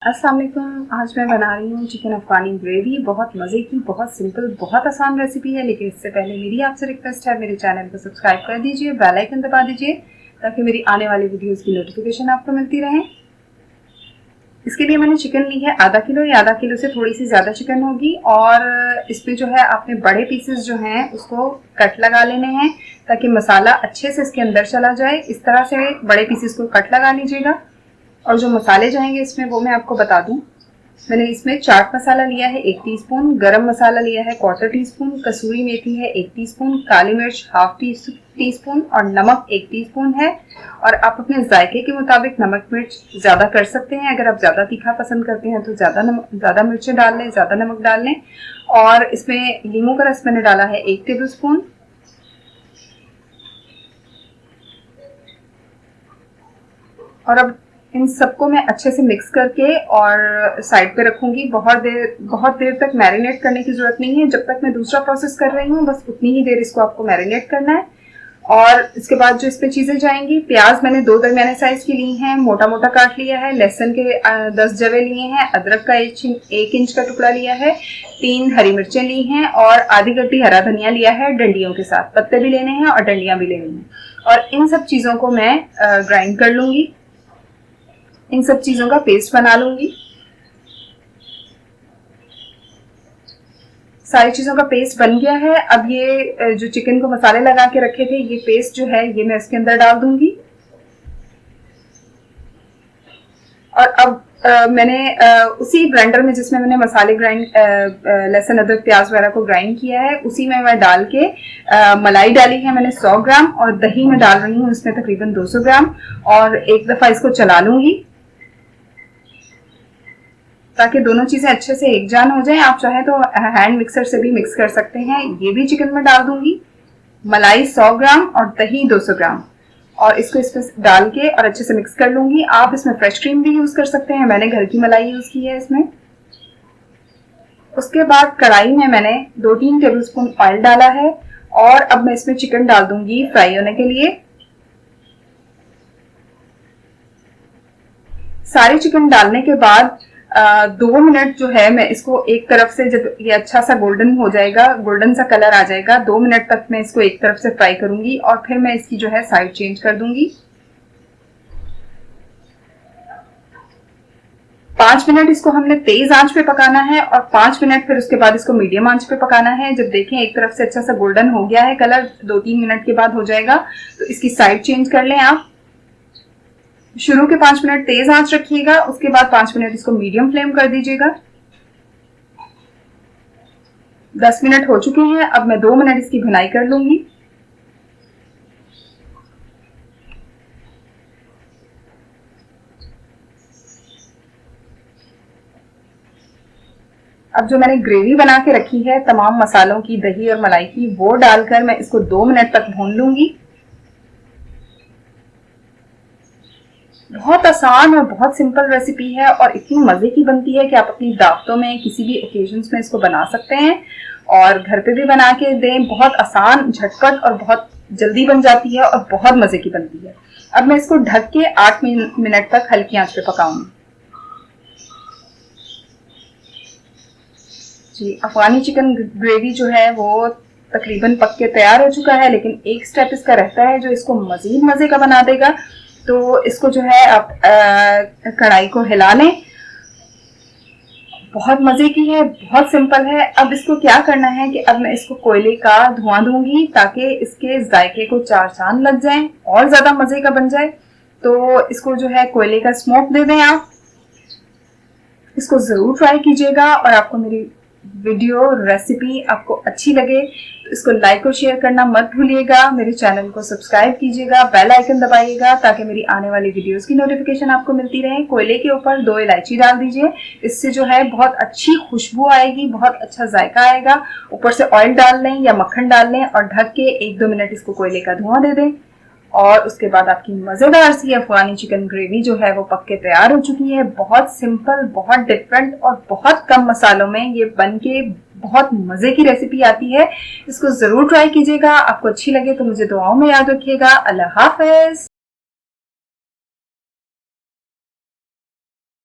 अस्सलाम वालेकुम। आज मैं बना रही हूँ चिकन अफगानी ग्रेवी। बहुत मज़े की, बहुत सिंपल, बहुत आसान रेसिपी है। लेकिन इससे पहले मेरी आपसे रिक्वेस्ट है, मेरे चैनल को सब्सक्राइब कर दीजिए, बेल आइकन दबा दीजिए ताकि मेरी आने वाली वीडियोस की नोटिफिकेशन आपको मिलती रहे। इसके लिए मैंने चिकन ली है आधा किलो, या आधा किलो से थोड़ी सी ज़्यादा चिकन होगी। और इसमें जो है आपने बड़े पीसेस जो हैं उसको कट लगा लेने हैं ताकि मसाला अच्छे से इसके अंदर चला जाए। इस तरह से बड़े पीसेस को कट लगा लीजिएगा। और जो मसाले जाएंगे इसमें वो मैं आपको बता दूं। मैंने इसमें चाट मसाला लिया है 1 टीस्पून, गरम मसाला लिया है 1/4 टीस्पून, कसूरी मेथी है 1 टीस्पून, काली मिर्च हाफ टीस्पून और नमक 1 टीस्पून है। और आप अपने जायके के मुताबिक नमक मिर्च ज़्यादा कर सकते हैं। अगर आप ज़्यादा तीखा पसंद करते हैं तो ज़्यादा मिर्चें डाल लें, ज़्यादा नमक डाल लें। और इसमें नींबू का रस मैंने डाला है 1 टेबल स्पून। और अब इन सबको मैं अच्छे से मिक्स करके और साइड पे रखूंगी। बहुत देर तक मैरिनेट करने की जरूरत नहीं है। जब तक मैं दूसरा प्रोसेस कर रही हूँ बस उतनी ही देर इसको आपको मैरिनेट करना है। और इसके बाद जो इस पे चीजें जाएंगी, प्याज मैंने 2 दरमियाने साइज की ली हैं, मोटा मोटा काट लिया है। लहसुन के 10 जवे लिए हैं। अदरक का 1 इंच का टुकड़ा लिया है। 3 हरी मिर्चें ली हैं और आधी गड्डी हरा धनिया लिया है डंडियों के साथ। पत्ते भी लेने हैं और डंडियां भी लेनी हैं। और इन सब चीजों को मैं ग्राइंड कर लूंगी। इन सब चीजों का पेस्ट बना लूंगी। सारी चीजों का पेस्ट बन गया है। अब ये जो चिकन को मसाले लगा के रखे थे, ये पेस्ट जो है ये मैं इसके अंदर डाल दूंगी। और अब मैंने उसी ब्लेंडर में जिसमें मैंने मसाले लहसुन अदरक प्याज वगैरह को ग्राइंड किया है, उसी में मैं डाल के मलाई डाली है मैंने 100 ग्राम और दही में डाल रही हूँ इसमें तकरीबन 200 ग्राम। और एक दफा इसको चला लूंगी ताकि दोनों चीजें अच्छे से एकजान हो जाएं। आप चाहे तो हैंड मिक्सर से भी मिक्स कर सकते हैं। ये भी चिकन में डाल दूंगी। मलाई 100 ग्राम और दही 200 ग्राम। और इसको इसमें डाल के और अच्छे से मिक्स कर लूंगी। आप इसमें फ्रेश क्रीम भी यूज कर सकते हैं, मैंने घर की मलाई यूज की है इसमें। उसके बाद कढ़ाई में मैंने 2-3 टेबल स्पून ऑयल डाला है और अब मैं इसमें चिकन डाल दूंगी फ्राई होने के लिए। सारी चिकन डालने के बाद 2 मिनट जो है मैं इसको एक तरफ से, जब ये अच्छा सा गोल्डन हो जाएगा, गोल्डन सा कलर आ जाएगा, 2 मिनट तक मैं इसको एक तरफ से फ्राई करूंगी और फिर मैं इसकी जो है साइड चेंज कर दूंगी। 5 मिनट इसको हमने तेज आंच पे पकाना है और 5 मिनट फिर उसके बाद इसको मीडियम आंच पे पकाना है। जब देखें एक तरफ से अच्छा सा गोल्डन हो गया है कलर, 2-3 मिनट के बाद हो जाएगा, तो इसकी साइड चेंज कर लें आप। शुरू के 5 मिनट तेज आंच रखिएगा, उसके बाद 5 मिनट इसको मीडियम फ्लेम कर दीजिएगा। 10 मिनट हो चुके हैं। अब मैं 2 मिनट इसकी भुनाई कर लूंगी। अब जो मैंने ग्रेवी बना के रखी है तमाम मसालों की, दही और मलाई की, वो डालकर मैं इसको 2 मिनट तक भून लूंगी। बहुत आसान और बहुत सिंपल रेसिपी है और इतनी मजे की बनती है कि आप अपनी दावतों में, किसी भी ओकेजन्स में इसको बना सकते हैं और घर पे भी बना के दें। बहुत आसान, झटपट और बहुत जल्दी बन जाती है और बहुत मजे की बनती है। अब मैं इसको ढक के 8 मिनट तक हल्की आंच पे पकाऊंगी। जी, अफगानी चिकन ग्रेवी जो है वो तकरीबन पक के तैयार हो चुका है। लेकिन एक स्टेप इसका रहता है जो इसको मजीद मजे का बना देगा। तो इसको जो है आप कढ़ाई को हिला लें। बहुत मजे की है, बहुत सिंपल है। अब इसको क्या करना है कि अब मैं इसको कोयले का धुआं दूंगी ताकि इसके जायके को 4 चांद लग जाएं और ज्यादा मजे का बन जाए। तो इसको जो है कोयले का स्मोक दे दें आप। इसको जरूर ट्राई कीजिएगा और आपको मेरी वीडियो रेसिपी आपको अच्छी लगे तो इसको लाइक और शेयर करना मत भूलिएगा। मेरे चैनल को सब्सक्राइब कीजिएगा, बेल आइकन दबाइएगा ताकि मेरी आने वाली वीडियोस की नोटिफिकेशन आपको मिलती रहे। कोयले के ऊपर 2 इलायची डाल दीजिए, इससे जो है बहुत अच्छी खुशबू आएगी, बहुत अच्छा जायका आएगा। ऊपर से ऑयल डाल लें या मक्खन डाल लें और ढक के 1-2 मिनट इसको कोयले का धुआं दे दें। और उसके बाद आपकी मजेदार सी अफगानी चिकन ग्रेवी जो है वो पक के तैयार हो चुकी है। बहुत सिंपल, बहुत डिफरेंट और बहुत कम मसालों में ये बन के बहुत मजे की रेसिपी आती है। इसको जरूर ट्राई कीजिएगा। आपको अच्छी लगे तो मुझे दुआओं में याद रखिएगा। अल्लाह हाफिज।